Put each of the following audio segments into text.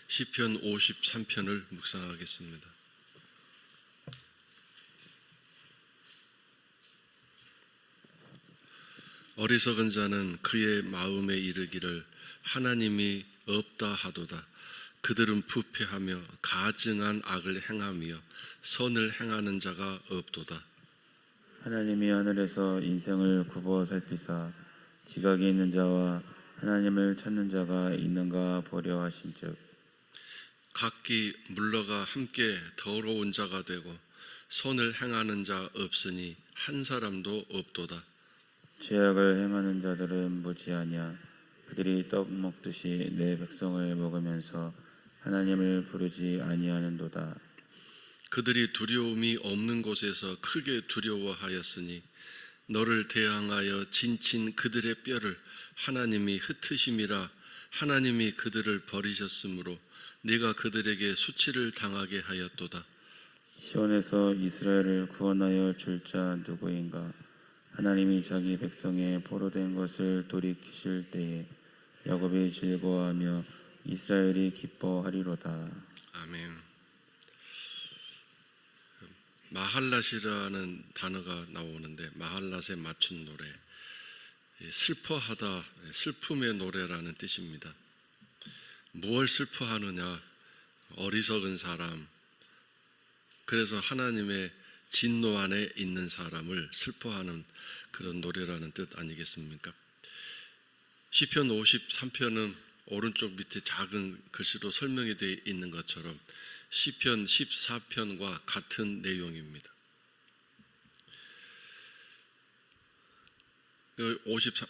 시편 53편을 묵상하겠습니다. 어리석은 자는 그의 마음에 이르기를 하나님이 없다 하도다. 그들은 부패하며 가증한 악을 행하며 선을 행하는 자가 없도다. 하나님이 하늘에서 인생을 굽어 살피사 지각이 있는 자와 하나님을 찾는 자가 있는가 보려 하신즉 각기 물러가 함께 더러운 자가 되고 선을 행하는 자 없으니 한 사람도 없도다. 죄악을 행하는 자들은 무지하냐. 그들이 떡 먹듯이 내 백성을 먹으면서 하나님을 부르지 아니하는도다. 그들이 두려움이 없는 곳에서 크게 두려워하였으니 너를 대항하여 진친 그들의 뼈를 하나님이 흩으심이라. 하나님이 그들을 버리셨으므로 네가 그들에게 수치를 당하게 하였도다. 시온에서 이스라엘을 구원하여 줄 자 누구인가. 하나님이 자기 백성의 포로된 것을 돌이키실 때에 야곱이 즐거워하며 이스라엘이 기뻐하리로다. 아멘. 마할랏이라는 단어가 나오는데 마할랏에 맞춘 노래, 슬퍼하다, 슬픔의 노래라는 뜻입니다. 무엇을 슬퍼하느냐? 어리석은 사람, 그래서 하나님의 진노 안에 있는 사람을 슬퍼하는 그런 노래라는 뜻 아니겠습니까? 시편 53편은 오른쪽 밑에 작은 글씨로 설명이 되어 있는 것처럼 시편 14편과 같은 내용입니다.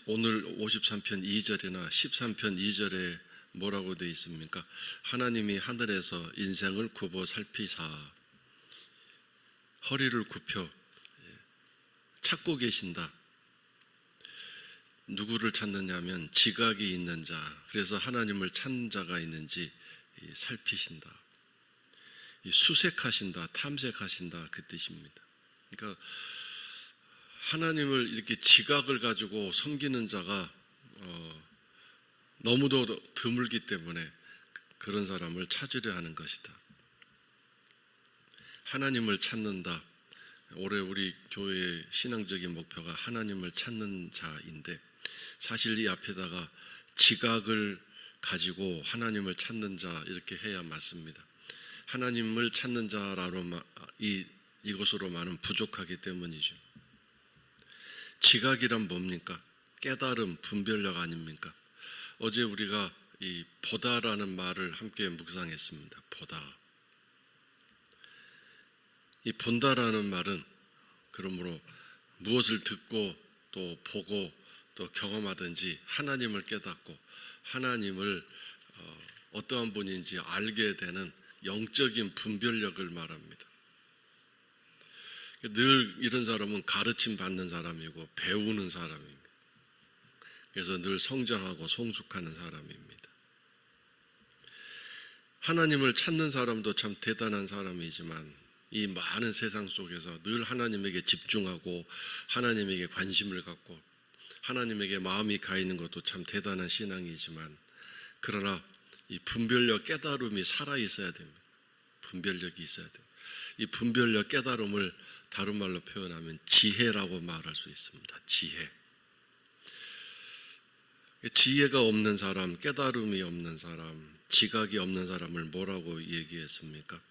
오늘 53편 2절이나 13편 2절에 뭐라고 되어 있습니까? 하나님이 하늘에서 인생을 굽어 살피사 허리를 굽혀 찾고 계신다. 누구를 찾느냐면 지각이 있는 자, 그래서 하나님을 찾는 자가 있는지 살피신다. 수색하신다, 탐색하신다 그 뜻입니다. 그러니까 하나님을 이렇게 지각을 가지고 섬기는 자가 너무도 드물기 때문에 그런 사람을 찾으려 하는 것이다. 하나님을 찾는다. 올해 우리 교회의 신앙적인 목표가 하나님을 찾는 자인데 사실 이 앞에다가 지각을 가지고 하나님을 찾는 자 이렇게 해야 맞습니다. 하나님을 찾는 자라로 이것으로만은 부족하기 때문이죠. 지각이란 뭡니까? 깨달음, 분별력 아닙니까? 어제 우리가 이 보다라는 말을 함께 묵상했습니다. 보다. 이 본다라는 말은 그러므로 무엇을 듣고 또 보고 또 경험하든지 하나님을 깨닫고 하나님을 어떠한 분인지 알게 되는 영적인 분별력을 말합니다. 늘 이런 사람은 가르침 받는 사람이고 배우는 사람입니다. 그래서 늘 성장하고 성숙하는 사람입니다. 하나님을 찾는 사람도 참 대단한 사람이지만 이 많은 세상 속에서 늘 하나님에게 집중하고 하나님에게 관심을 갖고 하나님에게 마음이 가 있는 것도 참 대단한 신앙이지만 그러나 이 분별력 깨달음이 살아 있어야 됩니다. 분별력이 있어야 됩니다. 이 분별력 깨달음을 다른 말로 표현하면 지혜라고 말할 수 있습니다. 지혜. 지혜가 없는 사람, 깨달음이 없는 사람, 지각이 없는 사람을 뭐라고 얘기했습니까?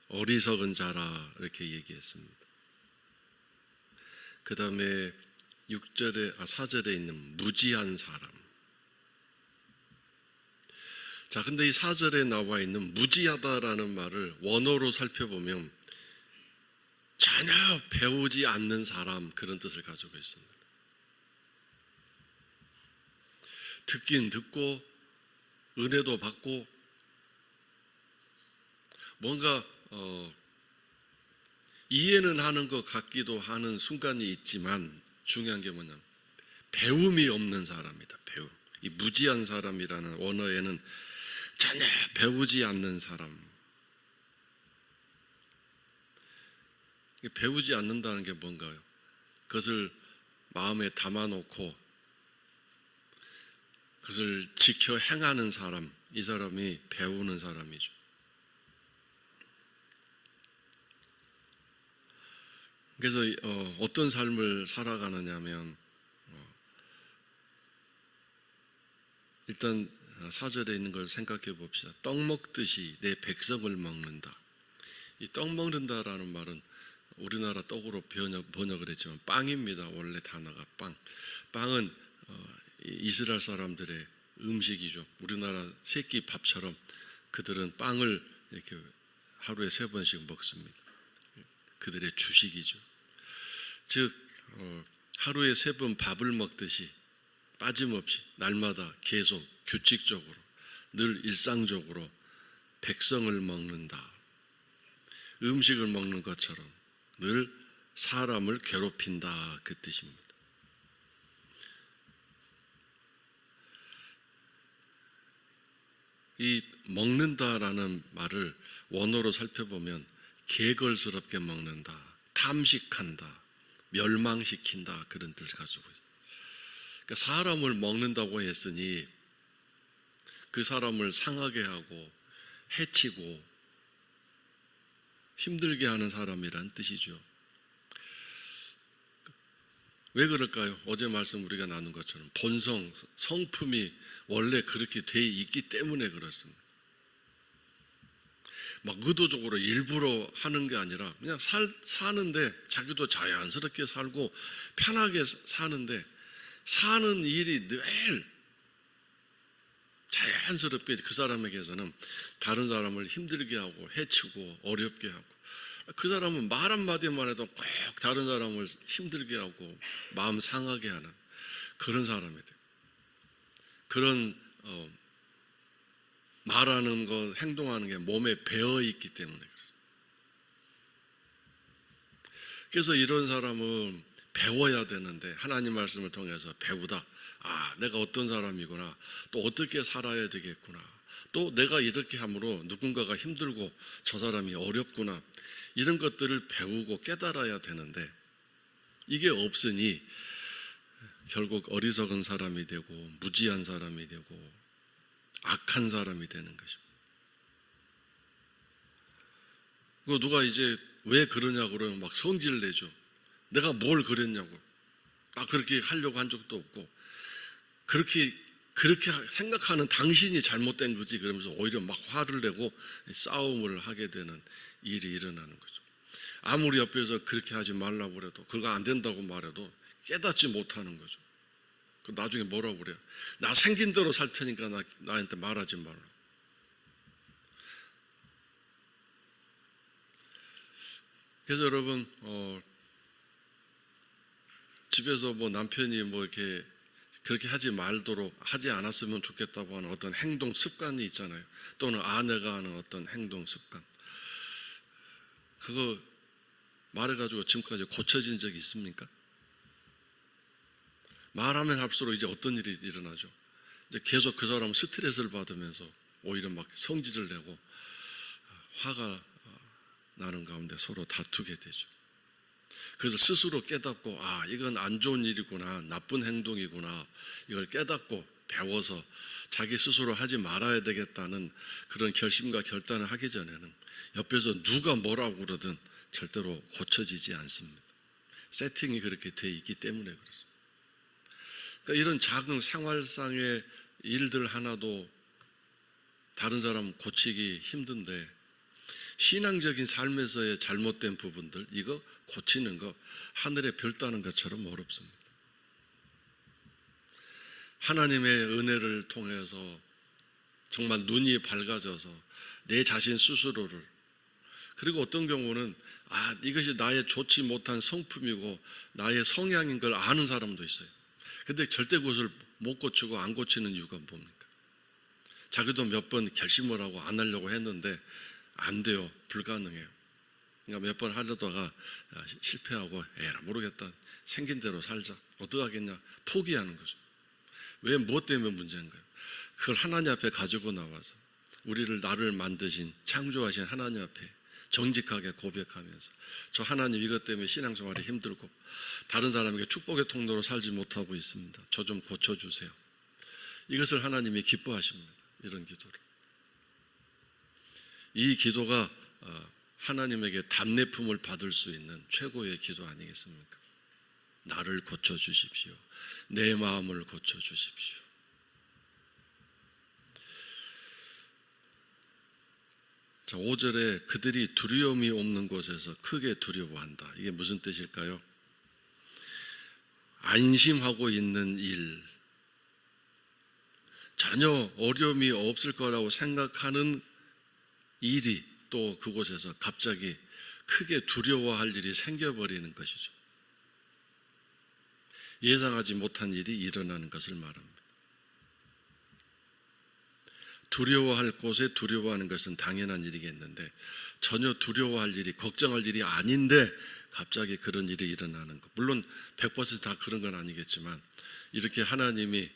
어리석은 자라 이렇게 얘기했습니다. 그 다음에 4절에 있는 무지한 사람. 자, 근데 이 4절에 나와 있는 무지하다라는 말을 원어로 살펴보면 전혀 배우지 않는 사람 그런 뜻을 가지고 있습니다. 듣긴 듣고 은혜도 받고 뭔가 이해는 하는 것 같기도 하는 순간이 있지만 중요한 게 뭐냐면 배움이 없는 사람이다. 배움. 이 무지한 사람이라는 원어에는 전혀 배우지 않는 사람. 배우지 않는다는 게 뭔가요? 그것을 마음에 담아놓고 그것을 지켜 행하는 사람, 이 사람이 배우는 사람이죠. 그래서 어떤 삶을 살아가느냐면 일단 4절에 있는 걸 생각해 봅시다. 떡 먹듯이 내 백성을 먹는다. 이 떡 먹는다라는 말은 우리나라 떡으로 번역을 했지만 빵입니다. 원래 단어가 빵. 빵은 이스라엘 사람들의 음식이죠. 우리나라 세끼 밥처럼 그들은 빵을 이렇게 하루에 3번씩 먹습니다. 그들의 주식이죠. 즉 하루에 3번 밥을 먹듯이 빠짐없이 날마다 계속 규칙적으로 늘 일상적으로 백성을 먹는다. 음식을 먹는 것처럼 늘 사람을 괴롭힌다, 그 뜻입니다. 이 먹는다라는 말을 원어로 살펴보면 개걸스럽게 먹는다, 탐식한다, 멸망시킨다, 그런 뜻을 가지고 있어요. 그러니까 사람을 먹는다고 했으니 그 사람을 상하게 하고 해치고 힘들게 하는 사람이란 뜻이죠. 왜 그럴까요? 어제 말씀 우리가 나눈 것처럼 본성, 성품이 원래 그렇게 돼 있기 때문에 그렇습니다. 막 의도적으로 일부러 하는 게 아니라 그냥 사는데 자기도 자연스럽게 살고 편하게 사는데 사는 일이 늘 자연스럽게 그 사람에게서는 다른 사람을 힘들게 하고 해치고 어렵게 하고, 그 사람은 말 한마디만 해도 꼭 다른 사람을 힘들게 하고 마음 상하게 하는 그런 사람이 돼요. 그런 말하는 것, 행동하는 게 몸에 배어 있기 때문에 그렇습니다. 그래서 이런 사람은 배워야 되는데 하나님 말씀을 통해서 배우다. 아, 내가 어떤 사람이구나. 또 어떻게 살아야 되겠구나. 또 내가 이렇게 함으로 누군가가 힘들고 저 사람이 어렵구나. 이런 것들을 배우고 깨달아야 되는데 이게 없으니 결국 어리석은 사람이 되고 무지한 사람이 되고 악한 사람이 되는 것입니다. 누가 이제 왜 그러냐고 그러면 막 성질 내죠. 내가 뭘 그랬냐고. 나 그렇게 하려고 한 적도 없고 그렇게 생각하는 당신이 잘못된 거지, 그러면서 오히려 막 화를 내고 싸움을 하게 되는 일이 일어나는 거죠. 아무리 옆에서 그렇게 하지 말라고 그래도, 그거 안 된다고 말해도 깨닫지 못하는 거죠. 나중에 뭐라고 그래요? 나 생긴 대로 살 테니까 나한테 말하지 말라. 그래서 여러분 집에서 뭐 남편이 뭐 이렇게 그렇게 하지 말도록 하지 않았으면 좋겠다고 하는 어떤 행동 습관이 있잖아요. 또는 아내가 하는 어떤 행동 습관, 그거 말해가지고 지금까지 고쳐진 적이 있습니까? 말하면 할수록 이제 어떤 일이 일어나죠? 이제 계속 그 사람은 스트레스를 받으면서 오히려 막 성질을 내고 화가 나는 가운데 서로 다투게 되죠. 그래서 스스로 깨닫고, 아, 이건 안 좋은 일이구나, 나쁜 행동이구나, 이걸 깨닫고 배워서 자기 스스로 하지 말아야 되겠다는 그런 결심과 결단을 하기 전에는 옆에서 누가 뭐라고 그러든 절대로 고쳐지지 않습니다. 세팅이 그렇게 돼 있기 때문에 그렇습니다. 그러니까 이런 작은 생활상의 일들 하나도 다른 사람 고치기 힘든데 신앙적인 삶에서의 잘못된 부분들, 이거 고치는 거 하늘의 별 따는 것처럼 어렵습니다. 하나님의 은혜를 통해서 정말 눈이 밝아져서 내 자신 스스로를, 그리고 어떤 경우는 이것이 나의 좋지 못한 성품이고 나의 성향인 걸 아는 사람도 있어요. 근데 절대 그것을 못 고치고 안 고치는 이유가 뭡니까? 자기도 몇 번 결심을 하고 안 하려고 했는데 안 돼요. 불가능해요. 그러니까 몇 번 하려다가 실패하고 에라 모르겠다, 생긴 대로 살자, 어떡하겠냐, 포기하는 거죠. 왜, 무엇 때문에 문제인가요? 그걸 하나님 앞에 가지고 나와서 나를 만드신 창조하신 하나님 앞에 정직하게 고백하면서, 저 하나님 이것 때문에 신앙생활이 힘들고 다른 사람에게 축복의 통로로 살지 못하고 있습니다. 저 좀 고쳐주세요. 이것을 하나님이 기뻐하십니다. 이런 기도를. 이 기도가 하나님에게 답례품을 받을 수 있는 최고의 기도 아니겠습니까? 나를 고쳐주십시오. 내 마음을 고쳐주십시오. 자, 5절에 그들이 두려움이 없는 곳에서 크게 두려워한다. 이게 무슨 뜻일까요? 안심하고 있는 일, 전혀 어려움이 없을 거라고 생각하는 일이 또 그곳에서 갑자기 크게 두려워할 일이 생겨버리는 것이죠. 예상하지 못한 일이 일어나는 것을 말합니다. 두려워할 곳에 두려워하는 것은 당연한 일이겠는데 전혀 두려워할 일이, 걱정할 일이 아닌데 갑자기 그런 일이 일어나는 것. 물론 100%다 그런 건 아니겠지만 이렇게 하나님이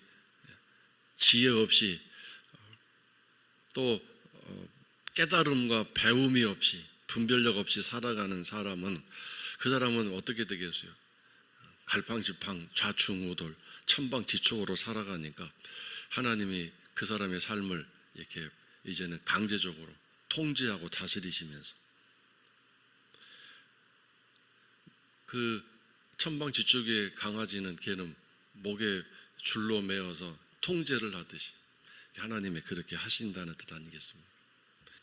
지혜 없이 또 깨달음과 배움이 없이 분별력 없이 살아가는 사람은 그 사람은 어떻게 되겠어요? 갈팡질팡 좌충우돌 천방지축으로 살아가니까 하나님이 그 사람의 삶을 이렇게 이제는 강제적으로 통제하고 다스리시면서 그 천방지축의 강아지는 걔는 목에 줄로 매어서 통제를 하듯이 하나님이 그렇게 하신다는 뜻 아니겠습니까?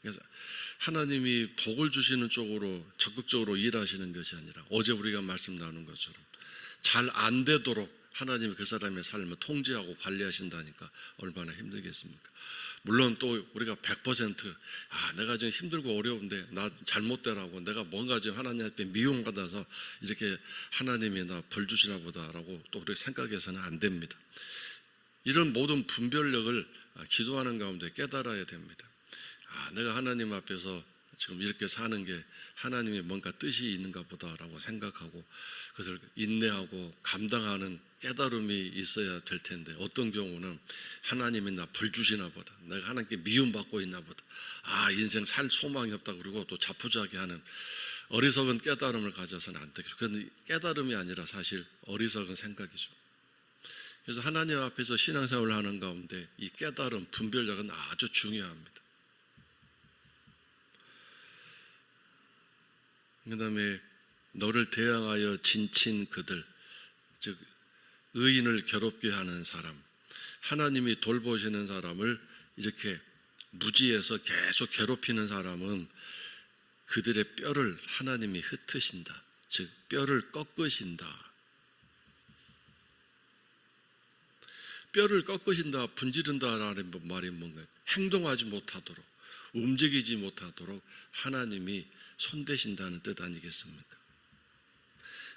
그래서 하나님이 복을 주시는 쪽으로 적극적으로 일하시는 것이 아니라 어제 우리가 말씀 나눈 것처럼 잘 안 되도록 하나님이 그 사람의 삶을 통제하고 관리하신다니까 얼마나 힘들겠습니까? 물론 또 우리가 100% 내가 좀 힘들고 어려운데 나 잘못되라고 내가 뭔가 좀 하나님 앞에 미움받아서 이렇게 하나님이 나 벌 주시나 보다라고 또 우리 생각해서는 안 됩니다. 이런 모든 분별력을 기도하는 가운데 깨달아야 됩니다. 내가 하나님 앞에서 지금 이렇게 사는 게 하나님의 뭔가 뜻이 있는가 보다라고 생각하고 그것을 인내하고 감당하는 깨달음이 있어야 될 텐데 어떤 경우는 하나님이 나 벌 주시나 보다, 내가 하나님께 미움받고 있나 보다, 인생 살 소망이 없다 그러고 또 자포자기하는 어리석은 깨달음을 가져서는 안 되겠죠. 그건 깨달음이 아니라 사실 어리석은 생각이죠. 그래서 하나님 앞에서 신앙생활을 하는 가운데 이 깨달음, 분별력은 아주 중요합니다. 그 다음에 너를 대항하여 진친 그들, 즉 의인을 괴롭게 하는 사람, 하나님이 돌보시는 사람을 이렇게 무지해서 계속 괴롭히는 사람은 그들의 뼈를 하나님이 흩으신다, 즉 뼈를 꺾으신다. 뼈를 꺾으신다, 분지른다라는 말이 뭔가요? 행동하지 못하도록, 움직이지 못하도록 하나님이 손대신다는 뜻 아니겠습니까?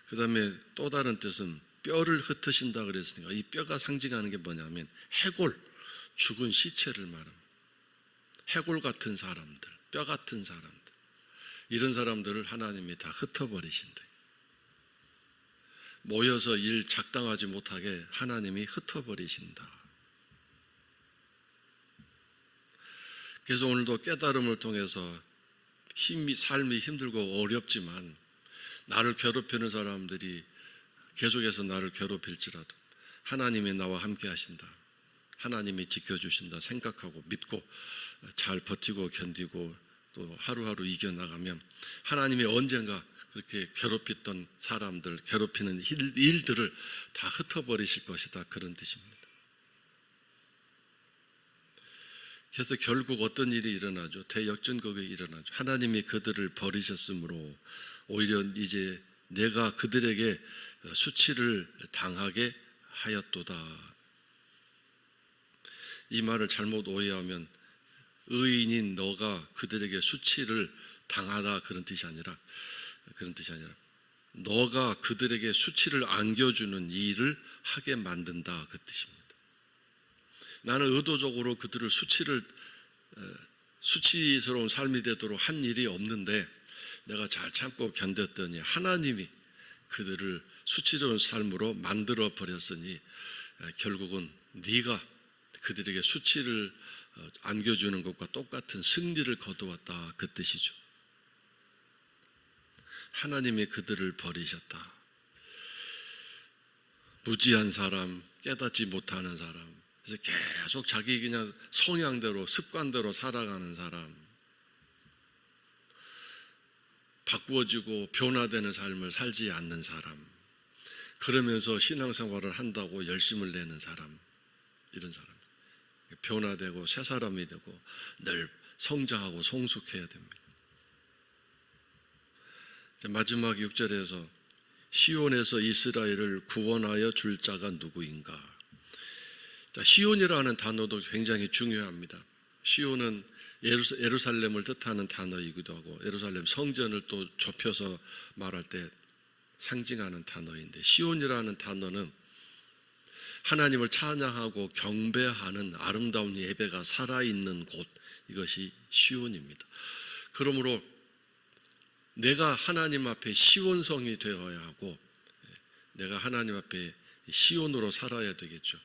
그 다음에 또 다른 뜻은 뼈를 흩으신다 그랬으니까 이 뼈가 상징하는 게 뭐냐면 해골, 죽은 시체를 말합니다. 해골 같은 사람들, 뼈 같은 사람들, 이런 사람들을 하나님이 다 흩어버리신다. 모여서 일 작당하지 못하게 하나님이 흩어버리신다. 그래서 오늘도 깨달음을 통해서 삶이 힘들고 어렵지만 나를 괴롭히는 사람들이 계속해서 나를 괴롭힐지라도 하나님이 나와 함께 하신다, 하나님이 지켜주신다 생각하고 믿고 잘 버티고 견디고 또 하루하루 이겨나가면 하나님이 언젠가 그렇게 괴롭혔던 사람들, 괴롭히는 일들을 다 흩어버리실 것이다, 그런 뜻입니다. 그래서 결국 어떤 일이 일어나죠? 대역전극이 일어나죠. 하나님이 그들을 버리셨으므로 오히려 이제 내가 그들에게 수치를 당하게 하였도다. 이 말을 잘못 오해하면 의인인 너가 그들에게 수치를 당하다 그런 뜻이 아니라 너가 그들에게 수치를 안겨주는 일을 하게 만든다, 그 뜻입니다. 나는 의도적으로 그들을 수치스러운 삶이 되도록 한 일이 없는데 내가 잘 참고 견뎠더니 하나님이 그들을 수치스러운 삶으로 만들어 버렸으니 결국은 네가 그들에게 수치를 안겨주는 것과 똑같은 승리를 거두었다, 그 뜻이죠. 하나님이 그들을 버리셨다. 무지한 사람, 깨닫지 못하는 사람, 그래서 계속 자기 그냥 성향대로 습관대로 살아가는 사람, 바꾸어지고 변화되는 삶을 살지 않는 사람, 그러면서 신앙생활을 한다고 열심을 내는 사람, 이런 사람, 변화되고 새 사람이 되고 늘 성장하고 성숙해야 됩니다. 마지막 6절에서 시온에서 이스라엘을 구원하여 줄 자가 누구인가? 시온이라는 단어도 굉장히 중요합니다. 시온은 예루살렘을 뜻하는 단어이기도 하고 예루살렘 성전을 또 좁혀서 말할 때 상징하는 단어인데, 시온이라는 단어는 하나님을 찬양하고 경배하는 아름다운 예배가 살아있는 곳, 이것이 시온입니다. 그러므로 내가 하나님 앞에 시온성이 되어야 하고 내가 하나님 앞에 시온으로 살아야 되겠죠.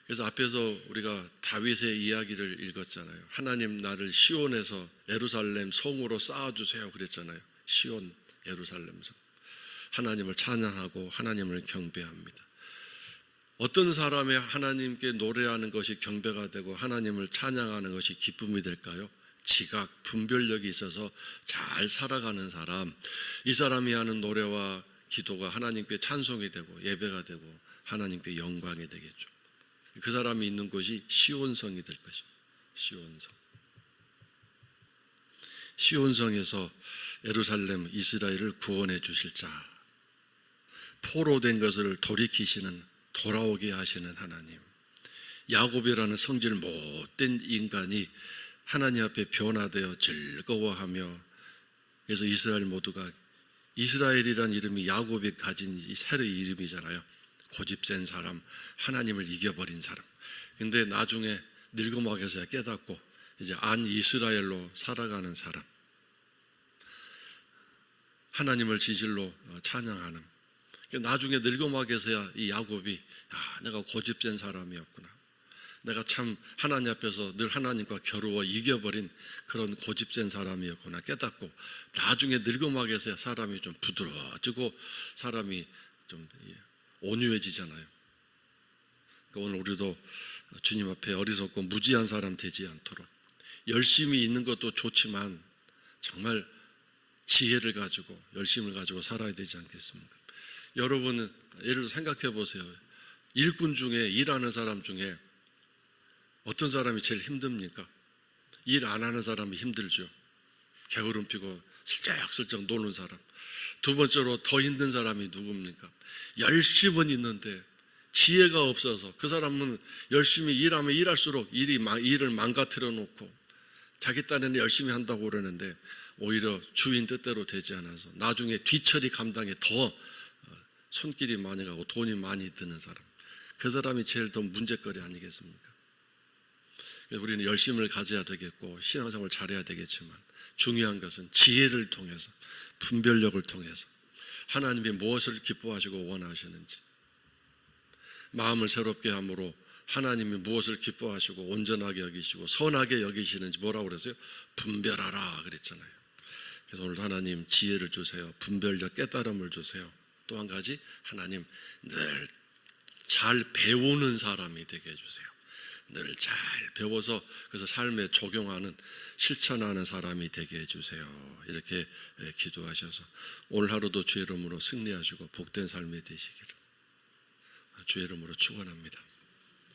그래서 앞에서 우리가 다윗의 이야기를 읽었잖아요. 하나님 나를 시온에서 예루살렘 성으로 쌓아주세요 그랬잖아요. 시온 예루살렘 성. 하나님을 찬양하고 하나님을 경배합니다. 어떤 사람이 하나님께 노래하는 것이 경배가 되고 하나님을 찬양하는 것이 기쁨이 될까요? 지각, 분별력이 있어서 잘 살아가는 사람, 이 사람이 하는 노래와 기도가 하나님께 찬송이 되고 예배가 되고 하나님께 영광이 되겠죠. 그 사람이 있는 곳이 시온성이 될 것입니다. 시온성. 시온성에서 예루살렘 이스라엘을 구원해 주실 자, 포로된 것을 돌이키시는, 돌아오게 하시는 하나님. 야곱이라는 성질 못된 인간이 하나님 앞에 변화되어 즐거워하며, 그래서 이스라엘 모두가, 이스라엘이라는 이름이 야곱이 가진 이 새로운 이름이잖아요. 고집센 사람, 하나님을 이겨버린 사람. 근데 나중에 늙어먹어서야 깨닫고 이제 안 이스라엘로 살아가는 사람, 하나님을 지질로 찬양하는. 나중에 늙어먹어서야 이 야곱이 내가 고집센 사람이었구나, 내가 참 하나님 앞에서 늘 하나님과 겨루어 이겨버린 그런 고집센 사람이었구나 깨닫고, 나중에 늙어먹어서야 사람이 좀 부드러워지고 사람이 좀 온유해지잖아요. 그러니까 오늘 우리도 주님 앞에 어리석고 무지한 사람 되지 않도록 열심히 있는 것도 좋지만 정말 지혜를 가지고 열심을 가지고 살아야 되지 않겠습니까? 여러분은 예를 들어 생각해 보세요. 일꾼 중에, 일하는 사람 중에 어떤 사람이 제일 힘듭니까? 일 안 하는 사람이 힘들죠. 게으름 피고 슬쩍슬쩍 노는 사람. 두 번째로 더 힘든 사람이 누굽니까? 열심은 있는데 지혜가 없어서, 그 사람은 열심히 일하면 일할수록 일을 망가뜨려 놓고 자기 딴에는 열심히 한다고 그러는데 오히려 주인 뜻대로 되지 않아서 나중에 뒤처리 감당에 더 손길이 많이 가고 돈이 많이 드는 사람, 그 사람이 제일 더 문제거리 아니겠습니까? 우리는 열심을 가져야 되겠고 신앙생활을 잘해야 되겠지만 중요한 것은 지혜를 통해서, 분별력을 통해서 하나님이 무엇을 기뻐하시고 원하시는지, 마음을 새롭게 함으로 하나님이 무엇을 기뻐하시고 온전하게 여기시고 선하게 여기시는지 뭐라고 그랬어요? 분별하라 그랬잖아요. 그래서 오늘 하나님 지혜를 주세요. 분별력, 깨달음을 주세요. 또 한 가지, 하나님 늘 잘 배우는 사람이 되게 해주세요. 늘 잘 배워서 그래서 삶에 적용하는, 실천하는 사람이 되게 해주세요. 이렇게 기도하셔서 오늘 하루도 주의 이름으로 승리하시고 복된 삶이 되시기를 주의 이름으로 축원합니다.